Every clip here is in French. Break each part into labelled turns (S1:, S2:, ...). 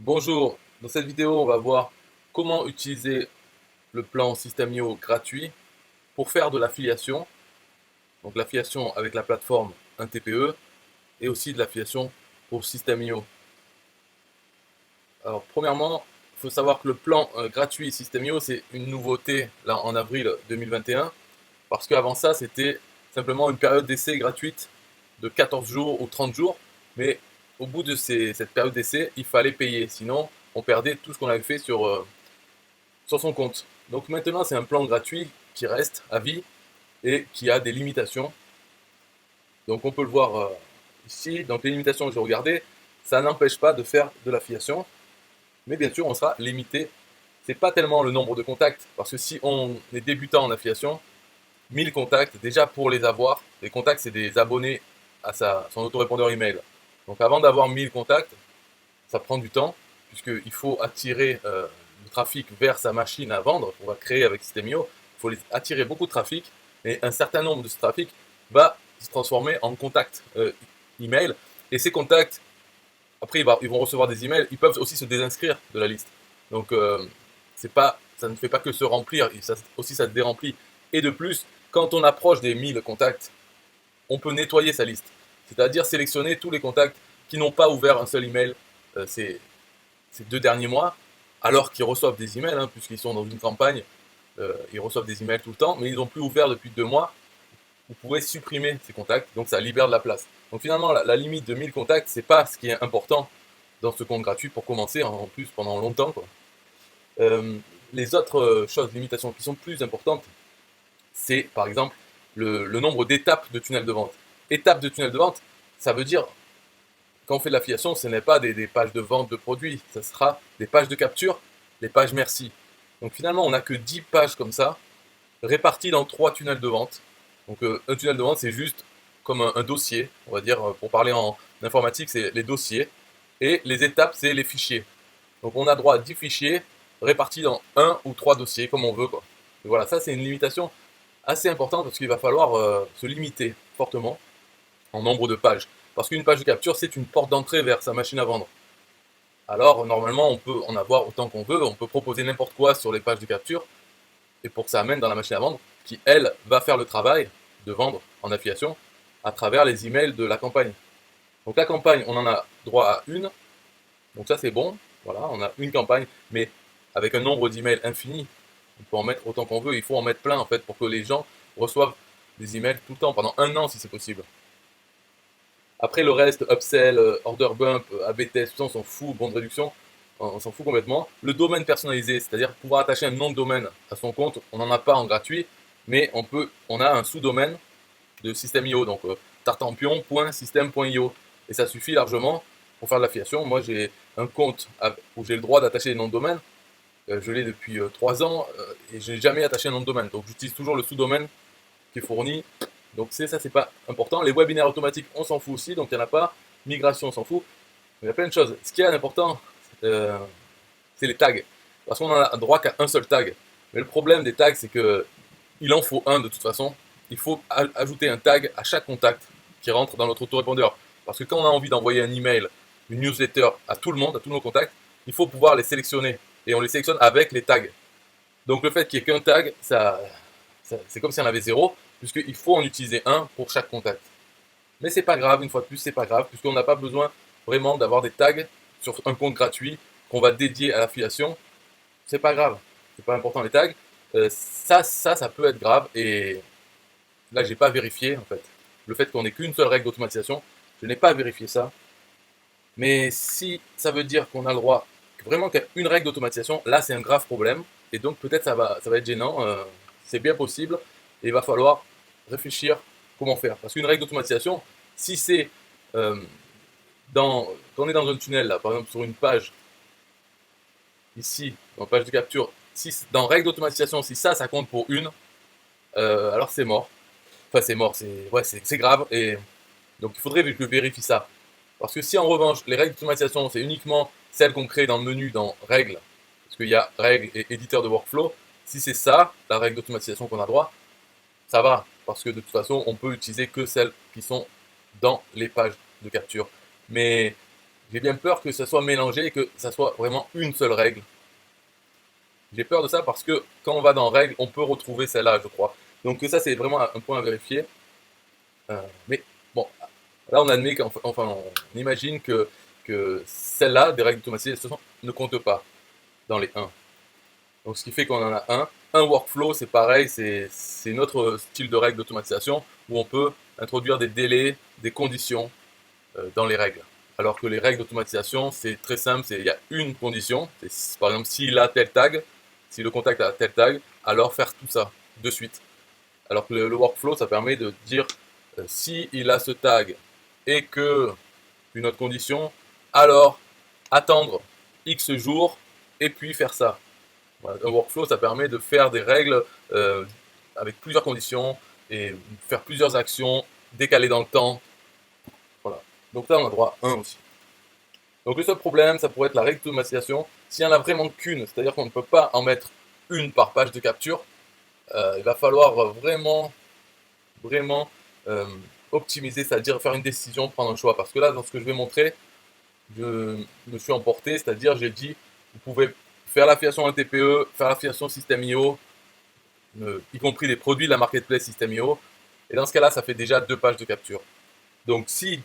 S1: Bonjour, dans cette vidéo on va voir comment utiliser le plan System.io gratuit pour faire de l'affiliation, donc l'affiliation avec la plateforme 1TPE et aussi de l'affiliation pour System.io. Alors premièrement, il faut savoir que le plan gratuit System.io c'est une nouveauté là en avril 2021 parce qu'avant ça c'était simplement une période d'essai gratuite de 14 jours ou 30 jours, mais au bout de cette période d'essai il fallait payer, sinon on perdait tout ce qu'on avait fait sur son compte. Donc maintenant, c'est un plan gratuit qui reste à vie et qui a des limitations. Donc on peut le voir ici. Donc les limitations que j'ai regardées, ça n'empêche pas de faire de l'affiliation, mais bien sûr, on sera limité. C'est pas tellement le nombre de contacts, parce que si on est débutant en affiliation, 1000 contacts, déjà pour les avoir, les contacts c'est des abonnés à son autorépondeur email. Donc avant d'avoir 1000 contacts, ça prend du temps, puisqu'il faut attirer le trafic vers sa machine à vendre, qu'on va créer avec System.io. Il faut attirer beaucoup de trafic, et un certain nombre de ce trafic va se transformer en contacts email. Et ces contacts, après, ils vont recevoir des emails, ils peuvent aussi se désinscrire de la liste. Donc, ça ne fait pas que se remplir, ça se déremplit. Et de plus, quand on approche des 1000 contacts, on peut nettoyer sa liste. C'est-à-dire sélectionner tous les contacts qui n'ont pas ouvert un seul email ces 2 derniers mois, alors qu'ils reçoivent des emails, hein, puisqu'ils sont dans une campagne, ils reçoivent des emails tout le temps, mais ils n'ont plus ouvert depuis 2 mois. Vous pouvez supprimer ces contacts, donc ça libère de la place. Donc finalement, la limite de 1000 contacts, c'est pas ce qui est important dans ce compte gratuit pour commencer, en plus pendant longtemps, quoi. Euh, les autres choses, limitations qui sont plus importantes, c'est par exemple le nombre d'étapes de tunnel de vente. Étapes de tunnel de vente, ça veut dire quand on fait de l'affiliation, ce n'est pas des pages de vente de produits, ça sera des pages de capture, les pages merci. Donc finalement, on n'a que 10 pages comme ça, réparties dans 3 tunnels de vente. Donc un tunnel de vente, c'est juste comme un dossier, on va dire, pour parler en informatique, c'est les dossiers. Et les étapes, c'est les fichiers. Donc on a droit à 10 fichiers répartis dans un ou 3 dossiers, comme on veut, quoi. Et voilà, ça c'est une limitation assez importante parce qu'il va falloir se limiter fortement en nombre de pages. Parce qu'une page de capture, c'est une porte d'entrée vers sa machine à vendre. Alors, normalement, on peut en avoir autant qu'on veut, on peut proposer n'importe quoi sur les pages de capture, et pour que ça amène dans la machine à vendre, qui, elle, va faire le travail de vendre en affiliation à travers les emails de la campagne. Donc la campagne, on en a droit à une, donc ça c'est bon, voilà, on a une campagne, mais avec un nombre d'emails infini, on peut en mettre autant qu'on veut, il faut en mettre plein en fait, pour que les gens reçoivent des emails tout le temps, pendant un an si c'est possible. Après le reste, upsell, order bump, AB test, tout ça on s'en fout, bon de réduction, on s'en fout complètement. Le domaine personnalisé, c'est-à-dire pouvoir attacher un nom de domaine à son compte, on n'en a pas en gratuit, mais on a un sous-domaine de System.io, donc tartampion.system.io, et ça suffit largement pour faire de l'affiliation. Moi j'ai un compte où j'ai le droit d'attacher des noms de domaine, je l'ai depuis 3 ans, et je n'ai jamais attaché un nom de domaine, donc j'utilise toujours le sous-domaine qui est fourni. Donc ça, c'est pas important. Les webinaires automatiques, on s'en fout aussi, donc il n'y en a pas. Migration, on s'en fout. Il y a plein de choses. Ce qui est important, euh, c'est les tags. Parce qu'on n'a droit qu'à un seul tag. Mais le problème des tags, c'est que il en faut un de toute façon. Il faut ajouter un tag à chaque contact qui rentre dans notre autorépondeur. Parce que quand on a envie d'envoyer un email, une newsletter à tout le monde, à tous nos contacts, il faut pouvoir les sélectionner. Et on les sélectionne avec les tags. Donc le fait qu'il n'y ait qu'un tag, c'est comme si on avait zéro, puisqu'il faut en utiliser un pour chaque contact. Mais c'est pas grave, une fois de plus, c'est pas grave, puisqu'on n'a pas besoin vraiment d'avoir des tags sur un compte gratuit qu'on va dédier à l'affiliation. C'est pas grave, c'est pas important les tags. Ça peut être grave, et là, j'ai pas vérifié en fait. Le fait qu'on n'ait qu'une seule règle d'automatisation, je n'ai pas vérifié ça. Mais si ça veut dire qu'on a le droit vraiment qu'à une règle d'automatisation, là c'est un grave problème. Et donc peut-être ça va être gênant. C'est bien possible. Et il va falloir réfléchir comment faire. Parce qu'une règle d'automatisation, si c'est quand on est dans un tunnel, là, par exemple sur une page, ici, dans page de capture, si dans règle d'automatisation, si ça compte pour une, alors c'est mort. Enfin c'est mort, c'est grave. Et donc il faudrait que je vérifie ça. Parce que si en revanche, les règles d'automatisation, c'est uniquement celles qu'on crée dans le menu dans règles, parce qu'il y a règles et éditeur de workflow, si c'est ça, la règle d'automatisation qu'on a droit, ça va. Parce que de toute façon, on peut utiliser que celles qui sont dans les pages de capture. Mais j'ai bien peur que ça soit mélangé et que ça soit vraiment une seule règle. J'ai peur de ça parce que quand on va dans règles, on peut retrouver celle-là, je crois. Donc ça, c'est vraiment un point à vérifier. Mais bon, là, on admet enfin, on imagine que celle-là, des règles d'automatisation, ne compte pas dans les 1. Donc ce qui fait qu'on en a un. Un workflow, c'est pareil, c'est notre style de règle d'automatisation où on peut introduire des délais, des conditions dans les règles. Alors que les règles d'automatisation, c'est très simple, il y a une condition. Par exemple, s'il a tel tag, si le contact a tel tag, alors faire tout ça de suite. Alors que le workflow, ça permet de dire s'il a ce tag et que une autre condition, alors attendre X jours et puis faire ça. Voilà, un workflow, ça permet de faire des règles avec plusieurs conditions et faire plusieurs actions décalées dans le temps. Voilà. Donc là, on a droit à 1 aussi. Donc le seul problème, ça pourrait être la règle d'automatisation. S'il n'y en a vraiment qu'une, c'est-à-dire qu'on ne peut pas en mettre une par page de capture, il va falloir vraiment euh, optimiser, c'est-à-dire faire une décision, prendre un choix. Parce que là, dans ce que je vais montrer, je me suis emporté, c'est-à-dire j'ai dit, vous pouvez faire l'affiliation à TPE, faire l'affiliation System.io, y compris les produits de la marketplace System.io. Et dans ce cas-là, ça fait déjà 2 pages de capture. Donc si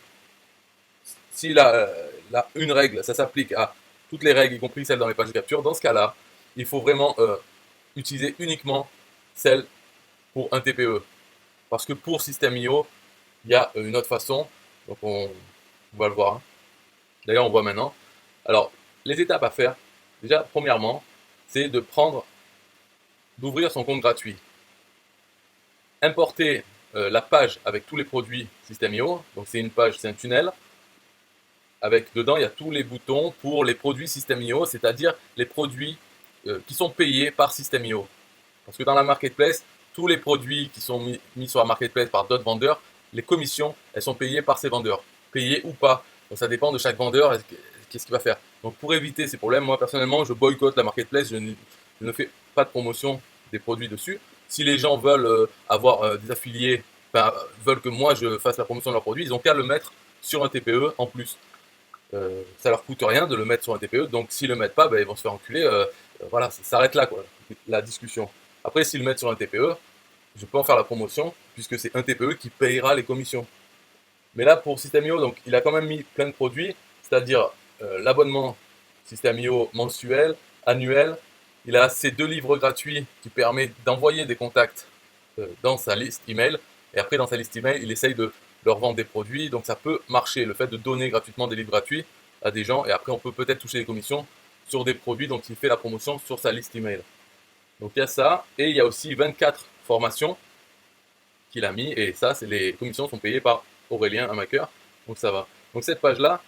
S1: une règle, ça s'applique à toutes les règles, y compris celles dans les pages de capture, dans ce cas-là, il faut vraiment utiliser uniquement celle pour un TPE. Parce que pour System.io, il y a une autre façon. Donc on va le voir. Hein. D'ailleurs, on voit maintenant. Alors, les étapes à faire, déjà, premièrement, c'est d'ouvrir son compte gratuit. Importer la page avec tous les produits System.io. Donc c'est une page, c'est un tunnel. Avec dedans, il y a tous les boutons pour les produits System.io, c'est-à-dire les produits qui sont payés par System.io. Parce que dans la marketplace, tous les produits qui sont mis sur la marketplace par d'autres vendeurs, les commissions, elles sont payées par ces vendeurs. Payées ou pas. Donc ça dépend de chaque vendeur, qu'est-ce qu'il va faire. Donc pour éviter ces problèmes, moi personnellement, je boycotte la marketplace, je ne fais pas de promotion des produits dessus. Si les gens veulent avoir des affiliés, veulent que moi je fasse la promotion de leurs produits, ils n'ont qu'à le mettre sur un TPE en plus. Ça leur coûte rien de le mettre sur un TPE, donc s'ils le mettent pas, ben, ils vont se faire enculer. Voilà, ça s'arrête là, quoi, la discussion. Après, s'ils le mettent sur un TPE, je peux en faire la promotion, puisque c'est un TPE qui payera les commissions. Mais là, pour System.io, donc, il a quand même mis plein de produits, c'est-à-dire l'abonnement System.io mensuel, annuel. Il a ces 2 livres gratuits qui permettent d'envoyer des contacts dans sa liste email. Et après, dans sa liste email, il essaye de leur vendre des produits. Donc ça peut marcher, le fait de donner gratuitement des livres gratuits à des gens. Et après, on peut peut-être toucher des commissions sur des produits dont il fait la promotion sur sa liste email. Donc il y a ça. Et il y a aussi 24 formations qu'il a mis. Et ça, les commissions sont payées par Aurélien, un hacker. Donc ça va. Donc cette page-là,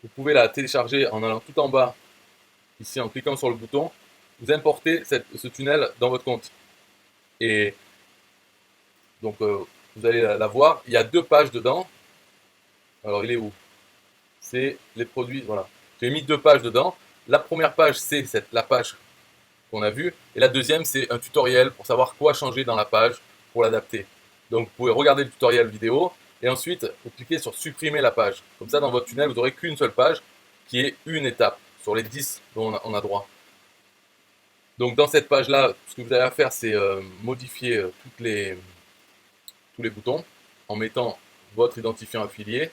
S1: vous pouvez la télécharger en allant tout en bas, ici en cliquant sur le bouton. Vous importez ce tunnel dans votre compte. Et donc vous allez la voir. Il y a 2 pages dedans. Alors il est où? C'est les produits, voilà. J'ai mis 2 pages dedans. La première page, c'est la page qu'on a vue. Et la deuxième, c'est un tutoriel pour savoir quoi changer dans la page pour l'adapter. Donc vous pouvez regarder le tutoriel vidéo. Et ensuite, vous cliquez sur supprimer la page. Comme ça, dans votre tunnel, vous n'aurez qu'une seule page qui est une étape sur les 10 dont on a droit. Donc dans cette page-là, ce que vous avez à faire, c'est modifier tous les boutons en mettant votre identifiant affilié.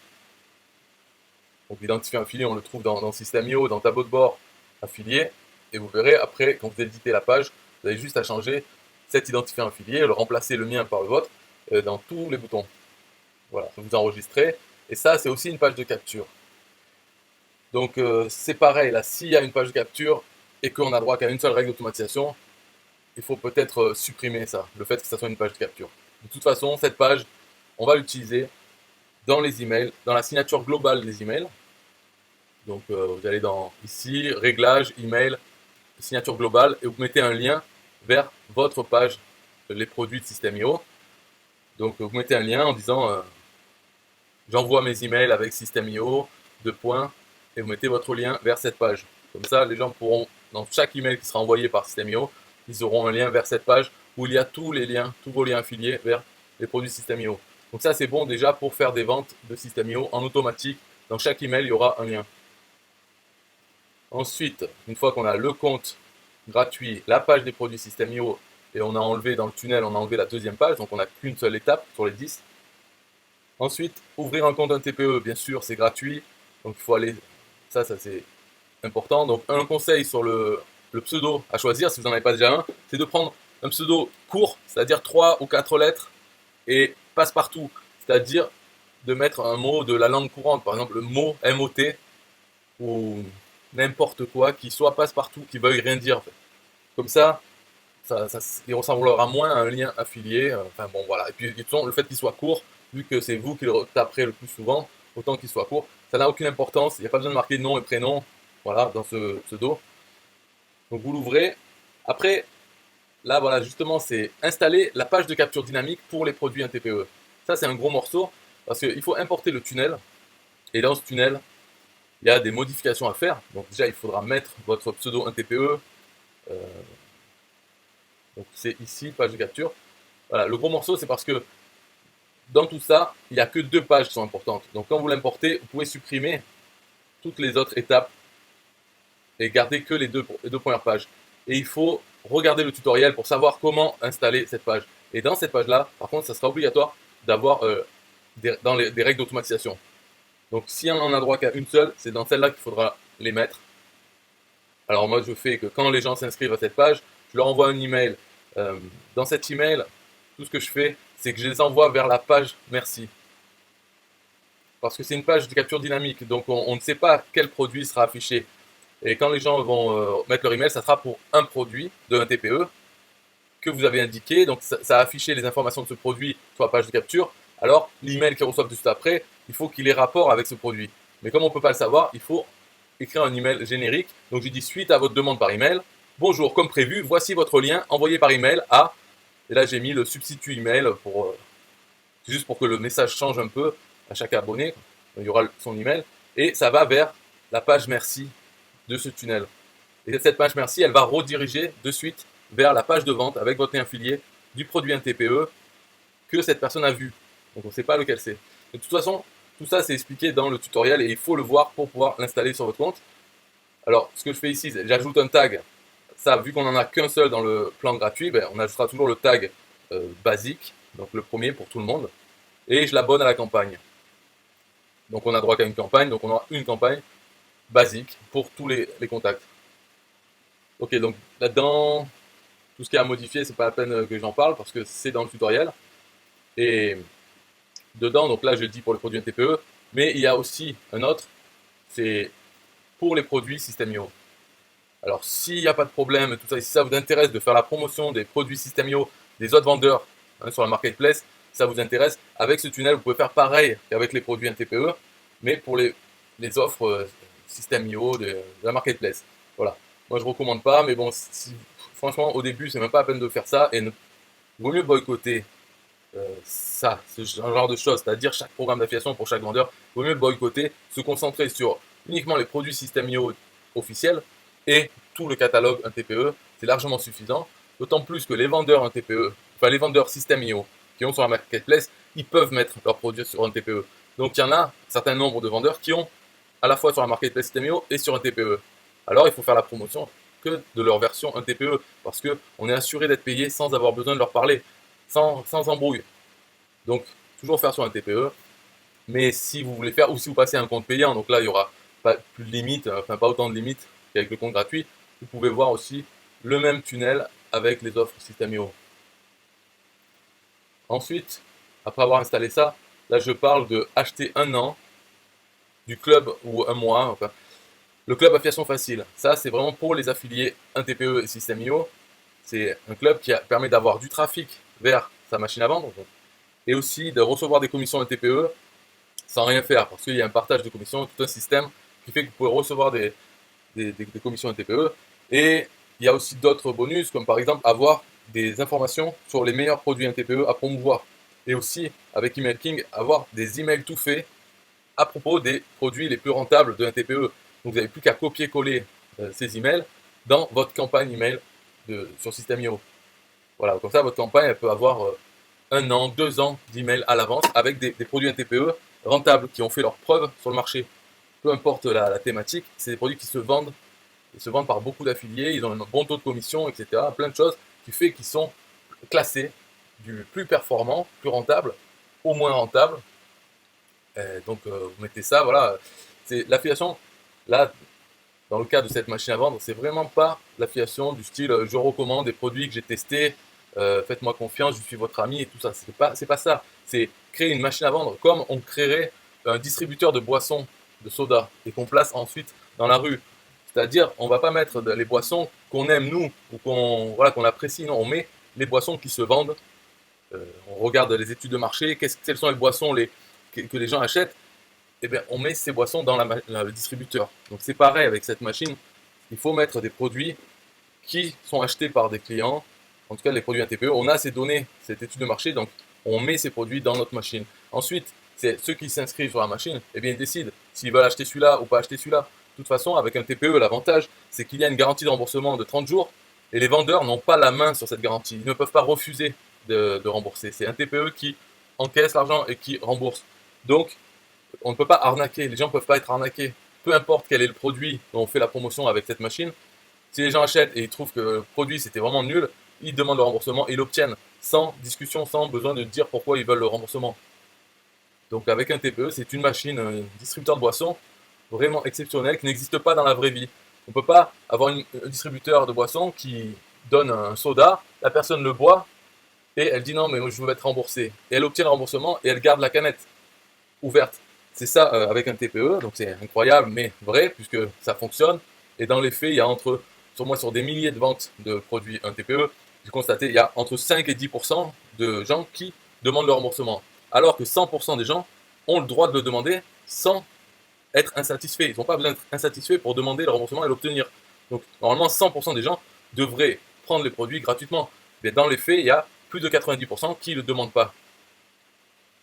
S1: Donc l'identifiant affilié, on le trouve dans System.io, dans tableau de bord affilié. Et vous verrez, après, quand vous éditez la page, vous avez juste à changer cet identifiant affilié, le remplacer le mien par le vôtre, dans tous les boutons. Voilà, vous enregistrez. Et ça, c'est aussi une page de capture. Donc c'est pareil, là, s'il y a une page de capture et qu'on a droit qu'à une seule règle d'automatisation, il faut peut-être supprimer ça, le fait que ça soit une page de capture. De toute façon, cette page, on va l'utiliser dans les emails, dans la signature globale des emails. Donc vous allez dans ici, réglages, email, signature globale, et vous mettez un lien vers votre page, les produits de System.io. Donc vous mettez un lien en disant j'envoie mes emails avec System.io, et vous mettez votre lien vers cette page. Comme ça, les gens pourront, dans chaque email qui sera envoyé par System.io, ils auront un lien vers cette page où il y a tous les liens, tous vos liens affiliés vers les produits System.io. Donc ça, c'est bon déjà pour faire des ventes de System.io en automatique dans chaque email, il y aura un lien. Ensuite, une fois qu'on a le compte gratuit, la page des produits System.io, et on a enlevé dans le tunnel, on a enlevé la deuxième page, donc on n'a qu'une seule étape sur les 10. Ensuite, ouvrir un compte, un TPE, bien sûr, c'est gratuit, donc il faut aller, ça c'est important. Donc un conseil sur le pseudo à choisir, si vous n'en avez pas déjà un, c'est de prendre un pseudo court, c'est-à-dire 3 ou 4 lettres, et passe-partout, c'est-à-dire de mettre un mot de la langue courante, par exemple le mot MOT, ou n'importe quoi qui soit passe-partout, qui veuille rien dire. En fait. Comme ça, il ressemblera moins à un lien affilié. Enfin bon, voilà. Et puis, le fait qu'il soit court, vu que c'est vous qui le taperez le plus souvent, autant qu'il soit court, ça n'a aucune importance. Il n'y a pas besoin de marquer nom et prénom, voilà, dans ce pseudo. Donc vous l'ouvrez. Après, là, voilà, justement, c'est installer la page de capture dynamique pour les produits TPE. Ça, c'est un gros morceau, parce qu'il faut importer le tunnel. Et dans ce tunnel, il y a des modifications à faire. Donc déjà, il faudra mettre votre pseudo TPE. Donc c'est ici, page de capture. Voilà, le gros morceau, c'est parce que dans tout ça, il n'y a que 2 pages qui sont importantes. Donc quand vous l'importez, vous pouvez supprimer toutes les autres étapes et garder que les deux premières pages. Et il faut regarder le tutoriel pour savoir comment installer cette page. Et dans cette page-là, par contre, ça sera obligatoire d'avoir des règles d'automatisation. Donc si on en a droit qu'à une seule, c'est dans celle-là qu'il faudra les mettre. Alors moi, je fais que quand les gens s'inscrivent à cette page, je leur envoie un email. Dans cet email, tout ce que je fais, c'est que je les envoie vers la page merci. Parce que c'est une page de capture dynamique, donc on ne sait pas quel produit sera affiché. Et quand les gens vont mettre leur email, ça sera pour un produit d'un TPE que vous avez indiqué. Donc ça a affiché les informations de ce produit sur la page de capture. Alors l'email qu'ils reçoivent juste après, il faut qu'il ait rapport avec ce produit. Mais comme on ne peut pas le savoir, il faut écrire un email générique. Donc je dis suite à votre demande par email, bonjour, comme prévu, voici votre lien envoyé par email à... Et là j'ai mis le substitut email pour juste pour que le message change un peu à chaque abonné. Il y aura son email et ça va vers la page merci de ce tunnel. Et cette page merci, elle va rediriger de suite vers la page de vente avec votre lien affilié du produit TPE que cette personne a vu. Donc on ne sait pas lequel c'est. De toute façon, tout ça c'est expliqué dans le tutoriel et il faut le voir pour pouvoir l'installer sur votre compte. Alors ce que je fais ici, c'est j'ajoute un tag. Ça, vu qu'on n'en a qu'un seul dans le plan gratuit, ben, on ajoutera toujours le tag basique, donc le premier pour tout le monde, et je l'abonne à la campagne. Donc on a droit qu'à une campagne, donc on aura une campagne basique pour tous les contacts. Ok, donc là-dedans, tout ce qui est à modifier, c'est pas la peine que j'en parle parce que c'est dans le tutoriel. Et dedans, donc là je dis pour les produits TPE, mais il y a aussi un autre, c'est pour les produits System.io. Alors s'il n'y a pas de problème, tout ça, si ça vous intéresse de faire la promotion des produits System.io des autres vendeurs sur la marketplace, ça vous intéresse, avec ce tunnel vous pouvez faire pareil qu'avec les produits TPE, mais pour les offres System.io de la marketplace. Voilà. Moi je ne recommande pas, mais bon, franchement au début c'est même pas la peine de faire ça, et il vaut mieux boycotter ce genre de choses, c'est-à-dire chaque programme d'affiliation pour chaque vendeur, il vaut mieux boycotter, se concentrer sur uniquement les produits System.io officiels et tout le catalogue TPE, c'est largement suffisant, d'autant plus que les vendeurs TPE, enfin les vendeurs System.io qui ont sur la marketplace, ils peuvent mettre leurs produits sur un TPE. Donc il y en a un certain nombre de vendeurs qui ont à la fois sur la marketplace System.io et sur un TPE. Alors il faut faire la promotion que de leur version TPE, parce qu'on est assuré d'être payé sans avoir besoin de leur parler, sans embrouille. Donc toujours faire sur un TPE, mais si vous voulez faire, ou si vous passez un compte payant, donc là il n'y aura pas plus de limites, enfin pas autant de limites qu'avec le compte gratuit, vous pouvez voir aussi le même tunnel avec les offres System.io. Ensuite, après avoir installé ça, là je parle de acheter un an du club ou un mois, enfin, le club affiliation facile. Ça c'est vraiment pour les affiliés TPE et System.io. C'est un club qui permet d'avoir du trafic vers sa machine à vendre et aussi de recevoir des commissions TPE sans rien faire, parce qu'il y a un partage de commissions, tout un système qui fait que vous pouvez recevoir des commissions TPE. Et il y a aussi d'autres bonus, comme par exemple avoir des informations sur les meilleurs produits TPE à promouvoir. Et aussi, avec Email King, avoir des emails tout faits à propos des produits les plus rentables de TPE. Donc vous n'avez plus qu'à copier-coller ces emails dans votre campagne email sur System.io. Voilà, comme ça votre campagne elle peut avoir 1 an, 2 ans d'emails à l'avance avec des produits TPE rentables qui ont fait leurs preuves sur le marché. peu importe la thématique, c'est des produits qui se vendent. Ils se vendent par beaucoup d'affiliés, ils ont un bon taux de commission, etc. Plein de choses qui fait qu'ils sont classés du plus performant, plus rentable, au moins rentable. Donc vous mettez ça, voilà. C'est l'affiliation, là, dans le cas de cette machine à vendre, c'est vraiment pas l'affiliation du style je recommande des produits que j'ai testés, faites-moi confiance, je suis votre ami et tout ça. C'est pas ça. C'est créer une machine à vendre comme on créerait un distributeur de boissons, de soda, et qu'on place ensuite dans la rue. C'est-à-dire, on va pas mettre les boissons qu'on aime nous ou qu'on apprécie, non, on met les boissons qui se vendent. On regarde les études de marché, quelles sont les boissons que les gens achètent, et bien on met ces boissons dans le distributeur. Donc c'est pareil avec cette machine, il faut mettre des produits qui sont achetés par des clients, en tout cas les produits TPE. On a ces données, cette étude de marché, donc on met ces produits dans notre machine. Ensuite, c'est ceux qui s'inscrivent sur la machine, eh bien ils décident s'ils veulent acheter celui-là ou pas acheter celui-là. De toute façon, avec un TPE, l'avantage, c'est qu'il y a une garantie de remboursement de 30 jours, et les vendeurs n'ont pas la main sur cette garantie. Ils ne peuvent pas refuser de rembourser. C'est un TPE qui encaisse l'argent et qui rembourse. Donc, on ne peut pas arnaquer. Les gens ne peuvent pas être arnaqués. Peu importe quel est le produit dont on fait la promotion avec cette machine, si les gens achètent et ils trouvent que le produit c'était vraiment nul, ils demandent le remboursement et ils l'obtiennent sans discussion, sans besoin de dire pourquoi ils veulent le remboursement. Donc avec un TPE, c'est une machine, un distributeur de boissons vraiment exceptionnel qui n'existe pas dans la vraie vie. On ne peut pas avoir un distributeur de boissons qui donne un soda, la personne le boit et elle dit non mais moi je veux être remboursée. Et elle obtient le remboursement et elle garde la canette ouverte. C'est ça avec un TPE, donc c'est incroyable mais vrai puisque ça fonctionne. Et dans les faits, il y a sur des milliers de ventes de produits un TPE, j'ai constaté il y a entre 5 et 10% de gens qui demandent le remboursement. Alors que 100% des gens ont le droit de le demander sans être insatisfaits. Ils n'ont pas besoin d'être insatisfaits pour demander le remboursement et l'obtenir. Donc normalement 100% des gens devraient prendre les produits gratuitement. Mais dans les faits, il y a plus de 90% qui ne le demandent pas.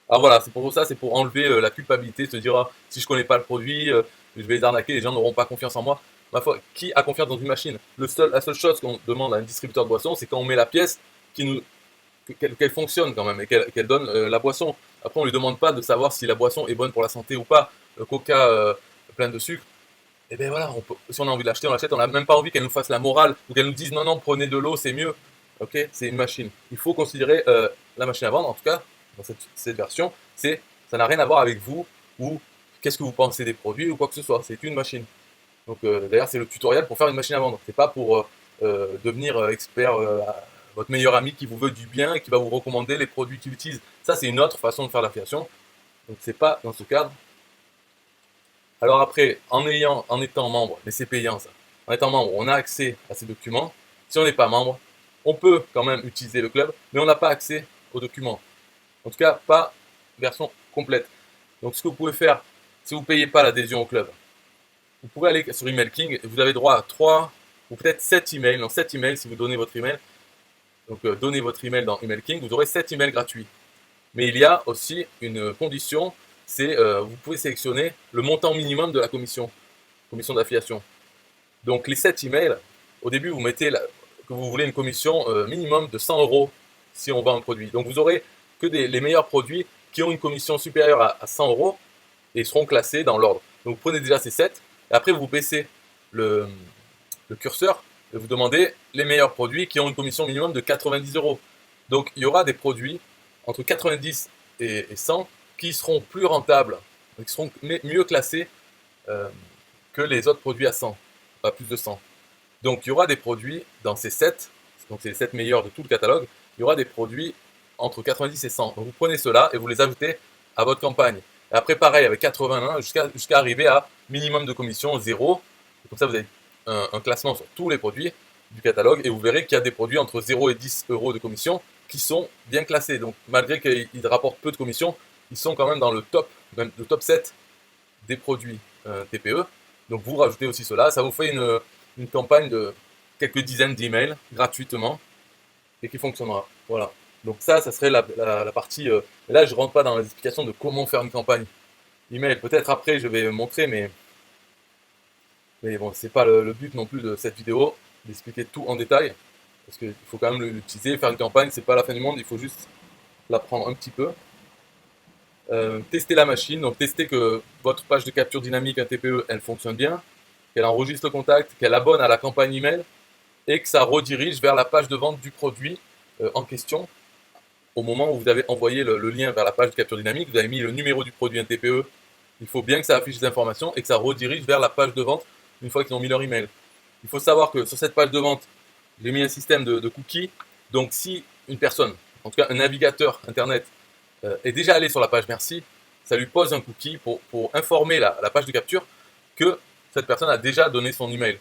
S1: Alors voilà, c'est pour ça, c'est pour enlever la culpabilité, se dire ah, si je connais pas le produit, je vais les arnaquer, les gens n'auront pas confiance en moi. Ma foi, qui a confiance dans une machine? La seule chose qu'on demande à un distributeur de boissons, c'est quand on met la pièce, qu'elle fonctionne quand même et qu'elle donne la boisson. Après, on ne lui demande pas de savoir si la boisson est bonne pour la santé ou pas. Le coca plein de sucre, et bien voilà, si on a envie de l'acheter, on l'achète. On n'a même pas envie qu'elle nous fasse la morale ou qu'elle nous dise non, non, prenez de l'eau, c'est mieux. Ok, c'est une machine. Il faut considérer la machine à vendre, en tout cas, dans cette version, ça n'a rien à voir avec vous ou qu'est-ce que vous pensez des produits ou quoi que ce soit. C'est une machine. Donc d'ailleurs, c'est le tutoriel pour faire une machine à vendre. C'est pas pour devenir expert, votre meilleur ami qui vous veut du bien et qui va vous recommander les produits qu'il utilise. Ça, c'est une autre façon de faire l'affiliation. Donc c'est pas dans ce cadre. Alors après, en étant membre, mais c'est payant ça. En étant membre, on a accès à ces documents. Si on n'est pas membre, on peut quand même utiliser le club, mais on n'a pas accès aux documents. En tout cas, pas version complète. Donc ce que vous pouvez faire, si vous ne payez pas l'adhésion au club, vous pouvez aller sur Email King et vous avez droit à 3 ou peut-être 7 emails. Dans 7 emails, si vous donnez votre email, donc donnez votre email dans Email King, vous aurez 7 emails gratuits. Mais il y a aussi une condition, c'est vous pouvez sélectionner le montant minimum de la commission d'affiliation. Donc les 7 emails, au début vous mettez que vous voulez une commission minimum de 100 € si on vend un produit. Donc vous aurez que les meilleurs produits qui ont une commission supérieure à 100 € et seront classés dans l'ordre. Donc vous prenez déjà ces 7 et après vous baissez le curseur et vous demandez les meilleurs produits qui ont une commission minimum de 90 €. Donc il y aura des produits entre 90 et 100 qui seront plus rentables, qui seront mieux classés que les autres produits à 100, pas plus de 100. Donc il y aura des produits dans ces 7, donc c'est les 7 meilleurs de tout le catalogue, il y aura des produits entre 90 et 100. Donc vous prenez ceux-là et vous les ajoutez à votre campagne. Et après pareil avec 81 jusqu'à arriver à minimum de commission 0. Et comme ça vous avez un classement sur tous les produits du catalogue et vous verrez qu'il y a des produits entre 0 et 10 € de commission qui sont bien classés. Donc malgré qu'ils rapportent peu de commission, ils sont quand même dans le top 7 des produits TPE. Donc vous rajoutez aussi cela, ça vous fait une campagne de quelques dizaines d'emails gratuitement et qui fonctionnera. Voilà. Donc ça serait la partie. Là, je rentre pas dans les explications de comment faire une campagne email. Peut-être après, je vais montrer, mais bon, c'est pas le but non plus de cette vidéo d'expliquer tout en détail, parce qu'il faut quand même l'utiliser. Faire une campagne, c'est pas la fin du monde. Il faut juste l'apprendre un petit peu. tester la machine, donc tester que votre page de capture dynamique, un TPE, elle fonctionne bien, qu'elle enregistre le contact, qu'elle abonne à la campagne email et que ça redirige vers la page de vente du produit en question. Au moment où vous avez envoyé le lien vers la page de capture dynamique, vous avez mis le numéro du produit, un TPE, il faut bien que ça affiche des informations et que ça redirige vers la page de vente une fois qu'ils ont mis leur email. Il faut savoir que sur cette page de vente, j'ai mis un système de cookies. Donc si une personne, en tout cas un navigateur internet, est déjà allé sur la page merci, ça lui pose un cookie pour informer la page de capture que cette personne a déjà donné son email.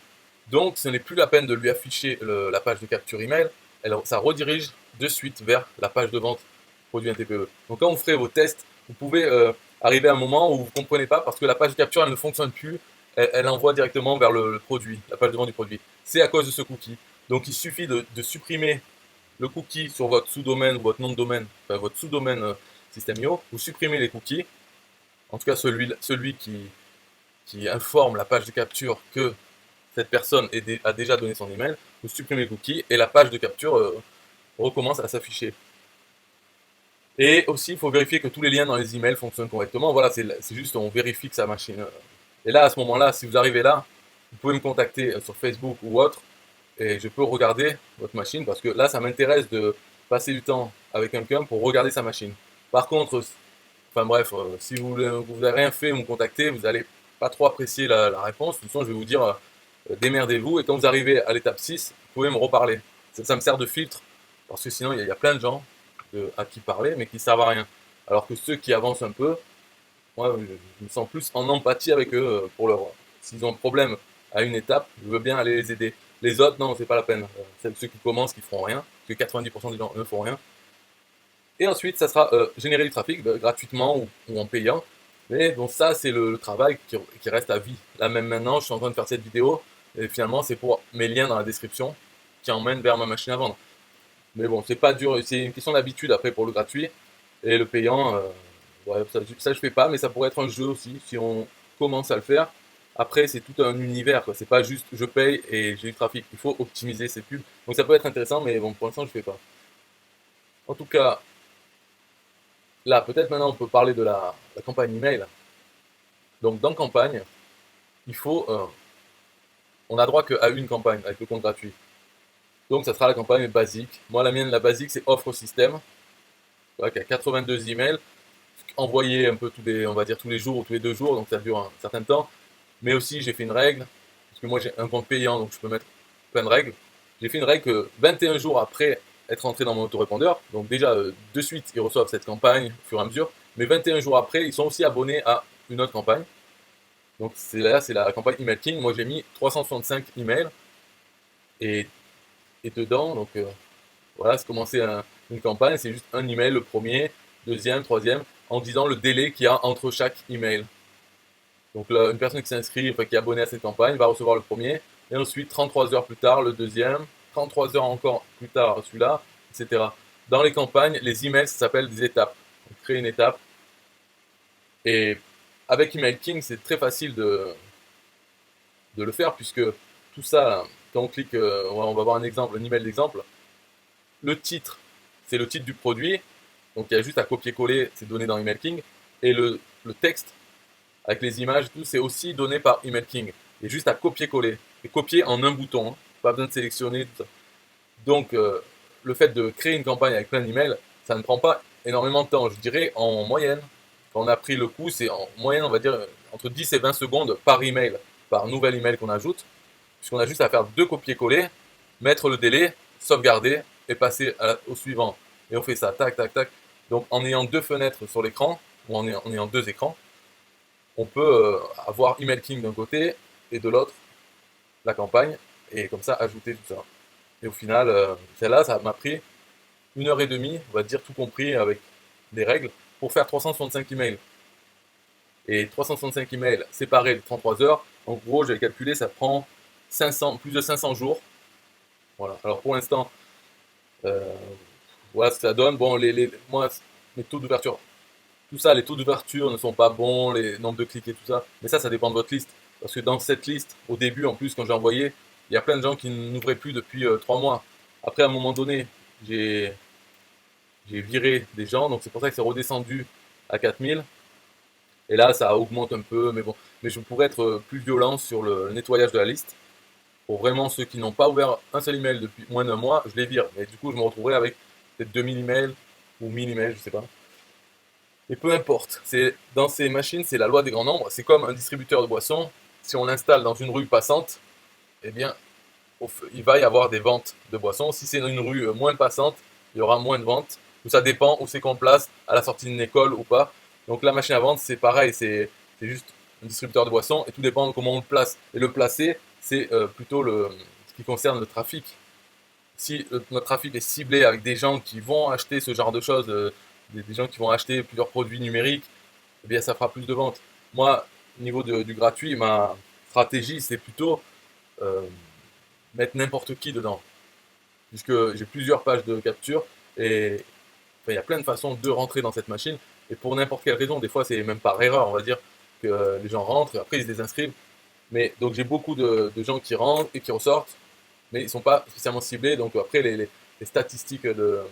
S1: Donc ce n'est plus la peine de lui afficher la page de capture email, ça redirige de suite vers la page de vente produit TPE. Donc quand vous ferez vos tests, vous pouvez arriver à un moment où vous ne comprenez pas parce que la page de capture elle ne fonctionne plus, elle envoie directement vers le produit, la page de vente du produit. C'est à cause de ce cookie. Donc il suffit de supprimer le cookie sur votre sous-domaine ou votre nom de domaine, enfin votre sous-domaine System.io, vous supprimez les cookies, en tout cas celui qui informe la page de capture que cette personne a déjà donné son email, vous supprimez les cookies et la page de capture recommence à s'afficher. Et aussi, il faut vérifier que tous les liens dans les emails fonctionnent correctement. Voilà, c'est juste, on vérifie que sa machine. Et là, à ce moment-là, si vous arrivez là, vous pouvez me contacter sur Facebook ou autre, et je peux regarder votre machine, parce que là, ça m'intéresse de passer du temps avec quelqu'un pour regarder sa machine. Par contre, enfin bref, si vous n'avez rien fait ou me contacter, vous n'allez pas trop apprécier la réponse. De toute façon, je vais vous dire, démerdez-vous, et quand vous arrivez à l'étape 6, vous pouvez me reparler. Ça me sert de filtre, parce que sinon, il y a plein de gens à qui parler, mais qui ne servent à rien. Alors que ceux qui avancent un peu, moi, je me sens plus en empathie avec eux pour leur. S'ils ont un problème à une étape, je veux bien aller les aider. Les autres, non, c'est pas la peine. Ceux qui commencent, qui feront rien, parce que 90% des gens ne font rien. Et ensuite, ça sera générer du trafic gratuitement ou en payant. Mais bon, ça, c'est le travail qui reste à vie. Là, même maintenant, je suis en train de faire cette vidéo, et finalement, c'est pour mes liens dans la description qui emmènent vers ma machine à vendre. Mais bon, c'est pas dur, c'est une question d'habitude après pour le gratuit. Et le payant, ouais, ça je fais pas, mais ça pourrait être un jeu aussi, si on commence à le faire. Après, c'est tout un univers, quoi. C'est pas juste je paye et j'ai du trafic. Il faut optimiser ses pubs. Donc ça peut être intéressant, mais bon, pour l'instant, je fais pas. En tout cas, là, peut-être maintenant, on peut parler de la campagne email. Donc, dans campagne, il faut, on a droit qu'à une campagne avec le compte gratuit. Donc, ça sera la campagne basique. Moi, la mienne, la basique, c'est offre système. Voilà, qui a 82 emails, envoyés un peu on va dire tous les jours ou tous les 2 jours, donc ça dure un certain temps. Mais aussi, j'ai fait une règle, parce que moi j'ai un compte payant, donc je peux mettre plein de règles. J'ai fait une règle que 21 jours après être entré dans mon autorépondeur, donc déjà de suite ils reçoivent cette campagne au fur et à mesure, mais 21 jours après, ils sont aussi abonnés à une autre campagne. Donc c'est la campagne Email King. Moi j'ai mis 365 emails et, et dedans, donc voilà, c'est commencer une campagne, c'est juste un email, le premier, deuxième, troisième, en disant le délai qu'il y a entre chaque email. Donc là, une personne qui s'inscrit, enfin, qui est abonnée à cette campagne, va recevoir le premier, et ensuite 33 heures plus tard, le deuxième, 33 heures encore plus tard, celui-là, etc. Dans les campagnes, les emails, ça s'appelle des étapes. On crée une étape, et avec Email King, c'est très facile de le faire, puisque tout ça, quand on clique, on va voir un exemple, un email d'exemple, le titre, c'est le titre du produit, donc il y a juste à copier-coller ces données dans Email King, et le texte, avec les images, tout, c'est aussi donné par Email King. Il y a juste à copier-coller, et copier en un bouton, hein. Pas besoin de sélectionner, tout ça. Donc, le fait de créer une campagne avec plein d'emails, ça ne prend pas énormément de temps. Je dirais en moyenne, quand on a pris le coup, c'est en moyenne, on va dire, entre 10 et 20 secondes par email, par nouvel email qu'on ajoute, puisqu'on a juste à faire 2 copier-coller, mettre le délai, sauvegarder et passer au suivant. Et on fait ça, tac, tac, tac. Donc en ayant 2 fenêtres sur l'écran, ou en ayant 2 écrans, on peut avoir Email King d'un côté et de l'autre la campagne, et comme ça ajouter tout ça. Et au final, celle-là, ça m'a pris 1 heure et demie, on va dire tout compris avec des règles, pour faire 365 emails. Et 365 emails séparés de 33 heures, en gros, j'ai calculé, ça prend plus de 500 jours. Voilà. Alors pour l'instant, voilà ce que ça donne. Bon, moi, les taux d'ouverture, tout ça, les taux d'ouverture ne sont pas bons, les nombres de clics et tout ça. Mais ça dépend de votre liste. Parce que dans cette liste, au début, en plus, quand j'ai envoyé, il y a plein de gens qui n'ouvraient plus depuis 3 mois. Après, à un moment donné, j'ai viré des gens, donc c'est pour ça que c'est redescendu à 4000. Et là, ça augmente un peu, mais bon. Mais je pourrais être plus violent sur le nettoyage de la liste. Pour vraiment ceux qui n'ont pas ouvert un seul email depuis moins d'un mois, je les vire. Et du coup, je me retrouverai avec peut-être 2000 emails ou 1000 emails, je sais pas. Et peu importe. Dans ces machines, c'est la loi des grands nombres. C'est comme un distributeur de boissons. Si on l'installe dans une rue passante, eh bien, il va y avoir des ventes de boissons. Si c'est une rue moins passante, il y aura moins de ventes. Ou ça dépend où c'est qu'on place, à la sortie d'une école ou pas. Donc la machine à vendre, c'est pareil. C'est juste un distributeur de boissons et tout dépend de comment on le place. Et le placer, c'est plutôt ce qui concerne le trafic. Si notre trafic est ciblé avec des gens qui vont acheter ce genre de choses, des gens qui vont acheter plusieurs produits numériques, eh bien ça fera plus de ventes. Moi, au niveau du gratuit, ma stratégie, c'est plutôt mettre n'importe qui dedans. Puisque j'ai plusieurs pages de capture et il y a plein de façons de rentrer dans cette machine. Et pour n'importe quelle raison, des fois c'est même par erreur, on va dire, que les gens rentrent et après ils se désinscrivent. Mais donc j'ai beaucoup de gens qui rentrent et qui ressortent, mais ils ne sont pas spécialement ciblés. Donc après les statistiques de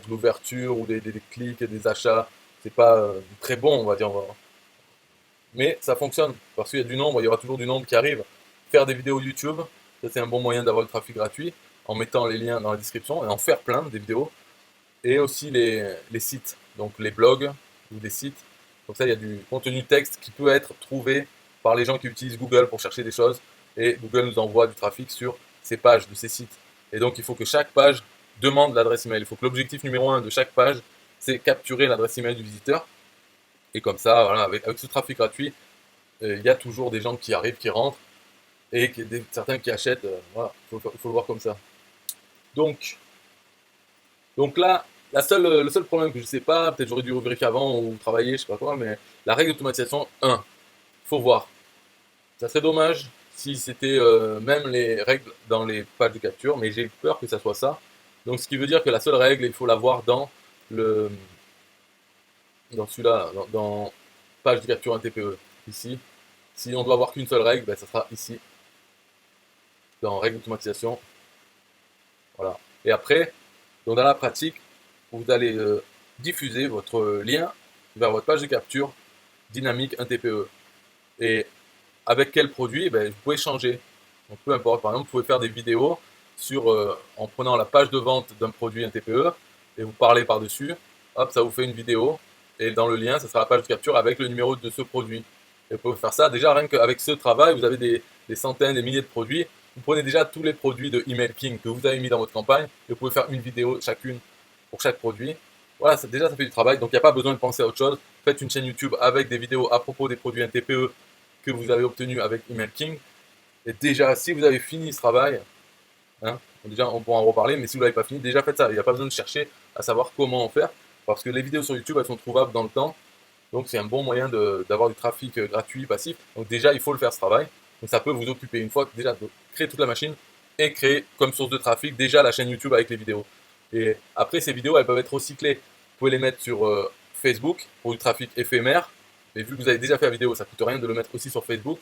S1: l'ouverture ou des clics et des achats, c'est pas très bon, on va dire. Mais ça fonctionne parce qu'il y a du nombre, il y aura toujours du nombre qui arrive. Faire des vidéos YouTube, ça c'est un bon moyen d'avoir le trafic gratuit en mettant les liens dans la description et en faire plein des vidéos. Et aussi les sites, donc les blogs ou des sites. Donc ça, il y a du contenu texte qui peut être trouvé par les gens qui utilisent Google pour chercher des choses. Et Google nous envoie du trafic sur ces pages de ces sites. Et donc, il faut que chaque page demande l'adresse email. Il faut que l'objectif numéro 1 de chaque page, c'est capturer l'adresse email du visiteur. Et comme ça, voilà, avec ce trafic gratuit, il y a toujours des gens qui arrivent, qui rentrent, et certains qui achètent. Voilà, il faut le voir comme ça. Donc là, le seul problème que je ne sais pas, peut-être j'aurais dû vérifier avant ou travailler, je ne sais pas quoi, mais la règle d'automatisation 1, il faut voir. Ça serait dommage si c'était même les règles dans les pages de capture, mais j'ai peur que ça soit ça. Donc ce qui veut dire que la seule règle, il faut la voir dans celui-là, dans page de capture 1 TPE, ici. Si on doit avoir qu'une seule règle, ben, ça sera ici, dans règle d'automatisation. Voilà. Et après, donc dans la pratique, vous allez diffuser votre lien vers votre page de capture dynamique 1 TPE. Et avec quel produit, ben, vous pouvez changer. Donc peu importe, par exemple, vous pouvez faire des vidéos en prenant la page de vente d'un produit 1 TPE et vous parlez par-dessus. Hop, ça vous fait une vidéo. Et dans le lien, ça sera la page de capture avec le numéro de ce produit. Et vous pouvez faire ça. Déjà, rien qu'avec ce travail, vous avez des centaines, des milliers de produits. Vous prenez déjà tous les produits de Emailking que vous avez mis dans votre campagne et vous pouvez faire une vidéo chacune pour chaque produit. Voilà, déjà ça fait du travail, donc il n'y a pas besoin de penser à autre chose. Faites une chaîne YouTube avec des vidéos à propos des produits 1 TPE que vous avez obtenus avec Emailking. Et déjà, si vous avez fini ce travail, déjà on pourra en reparler, mais si vous ne l'avez pas fini, déjà faites ça. Il n'y a pas besoin de chercher à savoir comment en faire, parce que les vidéos sur YouTube, elles sont trouvables dans le temps. Donc c'est un bon moyen d'avoir du trafic gratuit, passif. Donc déjà, il faut le faire ce travail. Donc ça peut vous occuper une fois déjà de créer toute la machine et créer comme source de trafic déjà la chaîne YouTube avec les vidéos. Et après, ces vidéos, elles peuvent être recyclées. Vous pouvez les mettre sur Facebook pour du trafic éphémère. Et vu que vous avez déjà fait la vidéo, ça ne coûte rien de le mettre aussi sur Facebook.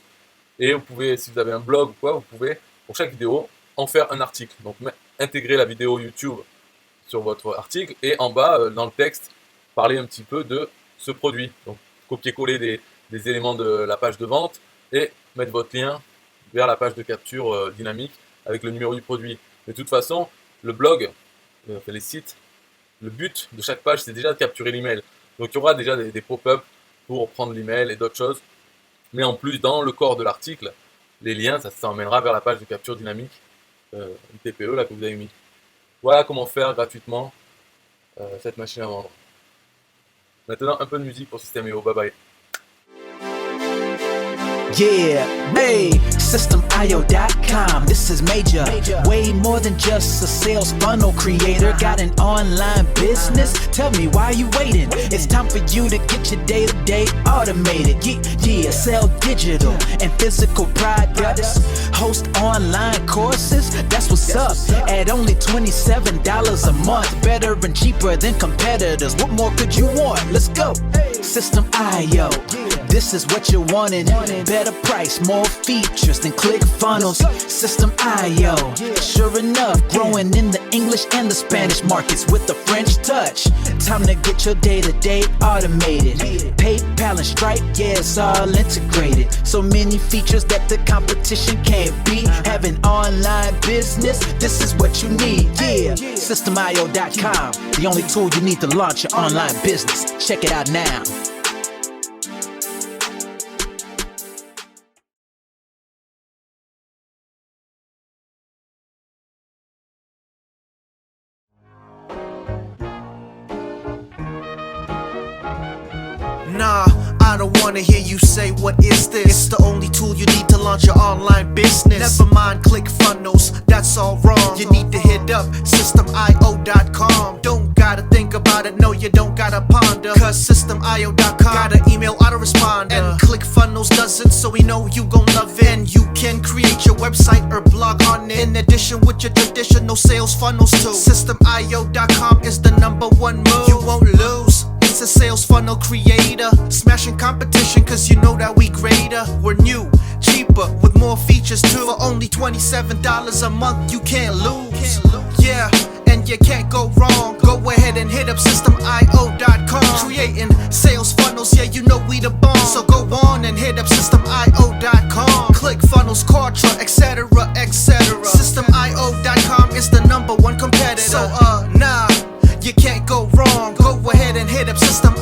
S1: Et vous pouvez, si vous avez un blog ou quoi, vous pouvez, pour chaque vidéo, en faire un article. Donc intégrer la vidéo YouTube sur votre article et en bas, dans le texte, parler un petit peu de ce produit. Donc copier-coller des éléments de la page de vente et mettre votre lien vers la page de capture dynamique avec le numéro du produit. De toute façon, le blog, les sites, le but de chaque page, c'est déjà de capturer l'email. Donc il y aura déjà des pop-up pour prendre l'email et d'autres choses. Mais en plus, dans le corps de l'article, les liens, ça emmènera vers la page de capture dynamique TPE là, que vous avez mis. Voilà comment faire gratuitement cette machine à vendre. Maintenant, un peu de musique pour System.io. Bye bye.
S2: Yeah, hey, System.io.com, this is major. Way more than just a sales funnel creator. Got an online business? Tell me why you waiting. It's time for you to get your day-to-day automated. Yeah, sell digital and physical products. Host online courses, that's what's up. At only $27 a month. Better and cheaper than competitors. What more could you want? Let's go. System.io. this is what you're wanting. Better price, more features than ClickFunnels. System IO, sure enough, growing in the English and the Spanish markets with the French touch. Time to get your day-to-day automated. PayPal and Stripe, yeah, it's all integrated. So many features that the competition can't beat. Have an online business, this is what you need, yeah. Systemio.com, the only tool you need to launch your online business. Check it out now.
S3: Nah, I don't wanna hear you say what is this. It's the only tool you need to launch your online business. Never mind ClickFunnels, that's all wrong. You need to hit up Systemio.com. Don't gotta think about it, no you don't gotta ponder. Cause Systemio.com got an email autoresponder. And ClickFunnels doesn't, so we know you gon' love it. And you can create your website or blog on it. In addition with your traditional sales funnels too. Systemio.com is the #1 move. You won't lose. It's a sales funnel creator, smashing competition cause you know that we greater. We're new, cheaper, with more features too. For only $27 a month, you can't lose. Yeah, and you can't go wrong. Go ahead and hit up Systemio.com. Creating sales funnels, yeah, you know we the bomb. So go on and hit up Systemio.com. ClickFunnels, Kartra, etc, etc. Systemio.com is the #1 competitor. So nah, you can't go wrong. Go ahead and hit up Systemio.com.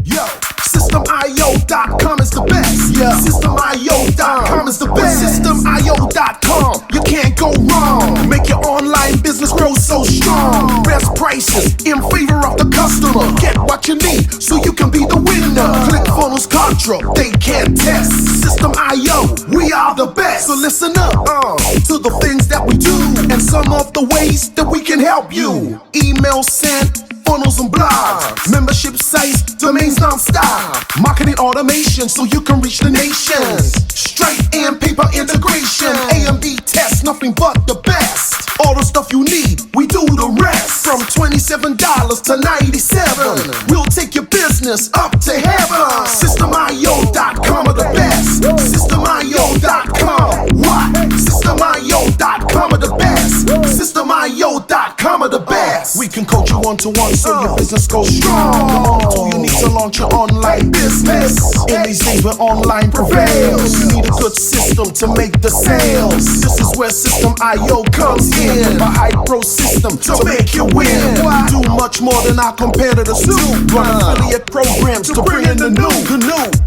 S4: Yo, Systemio.com is the best. Yeah, Systemio.com is the best. Systemio.com, you can't go wrong. Make your online business grow so strong. Best prices in favor of the customer. Get what you need so you can be the winner. ClickFunnels, Kartra, they can't test. Systemio, we are the best. So listen up to the things that we do and some of the ways that we can help you. Email sent, funnels and blogs, membership sites, domains non-stop, marketing automation so you can reach the nations, Stripe and PayPal integration, A/B tests, nothing but the best. All the stuff you need, we do the rest. From $27 to $97, we'll take your business up to heaven. Systemio.com are the best. Systemio.com, what? Systemio.com are the best. Systemio.com are the best. We can coach you one-to-one so your business goes strong. The only tool you need to launch your online business. In these days where online prevails, you need a good system to make the sales. This is where Systemio comes in. A high pro system to make you win. We do much more than our competitors do. Run affiliate programs to bring in the new.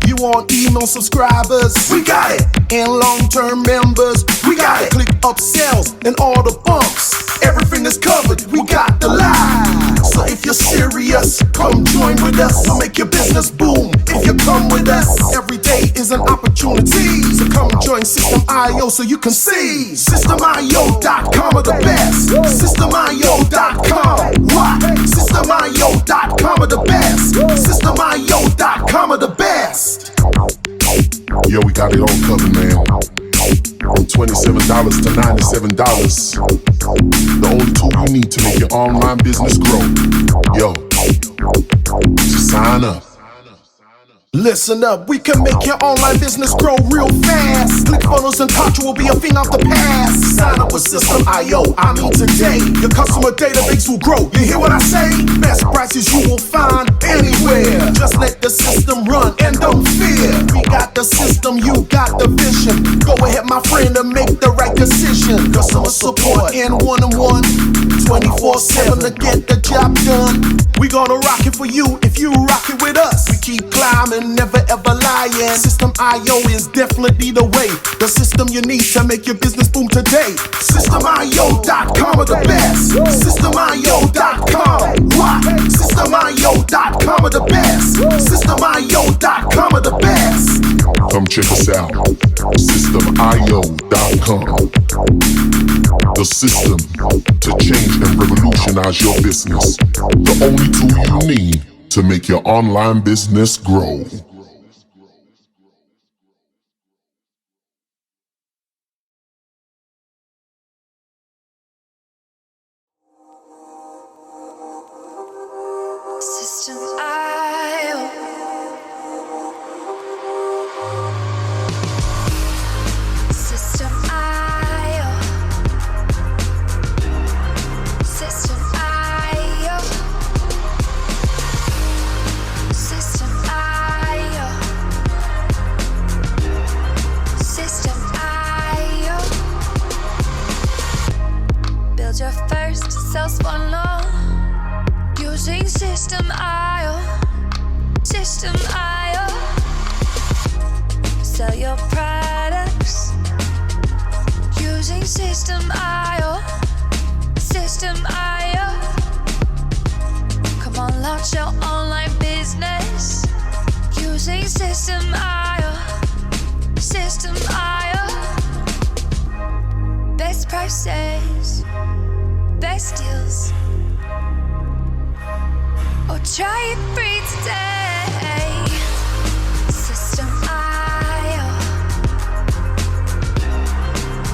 S4: You want email subscribers? We got it. And long-term members? We got it. Click upsells and all the bumps. Everything is covered. We got the line. So if you're serious, come join with us. We'll make your business boom. If you come with us, every day is an opportunity. So come join Systemio so you can see. Systemio.com are the best. Systemio.com, what? Systemio.com are the best. Systemio.com are the best.
S5: Yo, we got it all covered, man. From $27 to $97. The only tool you need to make your online business grow. Yo, just sign up.
S4: Listen up, we can make your online business grow real fast. ClickFunnels and Kartra will be a thing of the past. Sign up with Systemio, I mean today. Your customer database will grow, you hear what I say? Best prices you will find anywhere. Just let the system run and don't fear. We got the system, you got the vision. Go ahead my friend and make the right decision. Customer support and one-on-one, 24/7 to get the job done. We gonna rock it for you if you rock it with us. We keep climbing, never ever lying. Systemio is definitely the way. The system you need to make your business boom today. Systemio.com are the best. Systemio.com, what? Systemio.com are the best. Systemio.com are the best.
S5: Come check us out. Systemio.com. The system to change and revolutionize your business. The only tool you need to make your online business grow.
S6: System IO. System IO. System IO. System IO. System IO. Build your first self-funnel using System IO. System IO. Sell your products using System IO. System IO. Come on, launch your online business using System IO. System IO. Best prices, best deals. Or try it free today. System IO.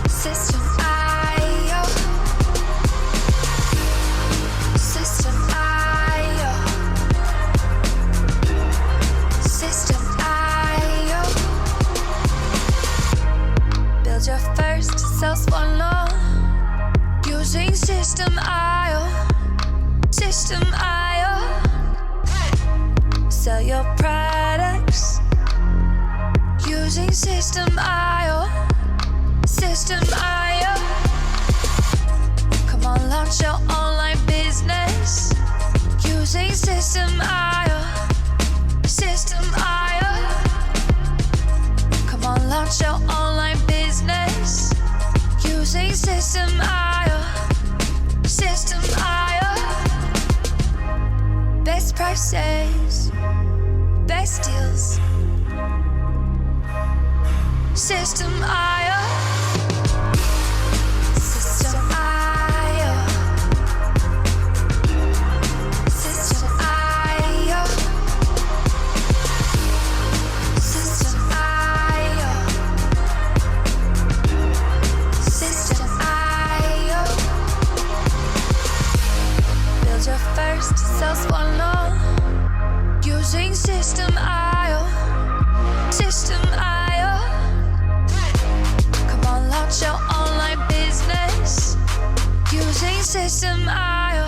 S6: System IO. System IO. System IO. Build your first sales funnel using System IO. System IO. Sell your products using System IO. System IO. Come on, launch your online business using System IO. System IO. Come on, launch your online business using System IO. System IO. Best prices, best deals. System IO. System IO. System IO. System IO. System IO. Build your first sales funnel using System IO. System IO. Come on, launch your online business using System IO.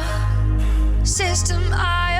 S6: System IO.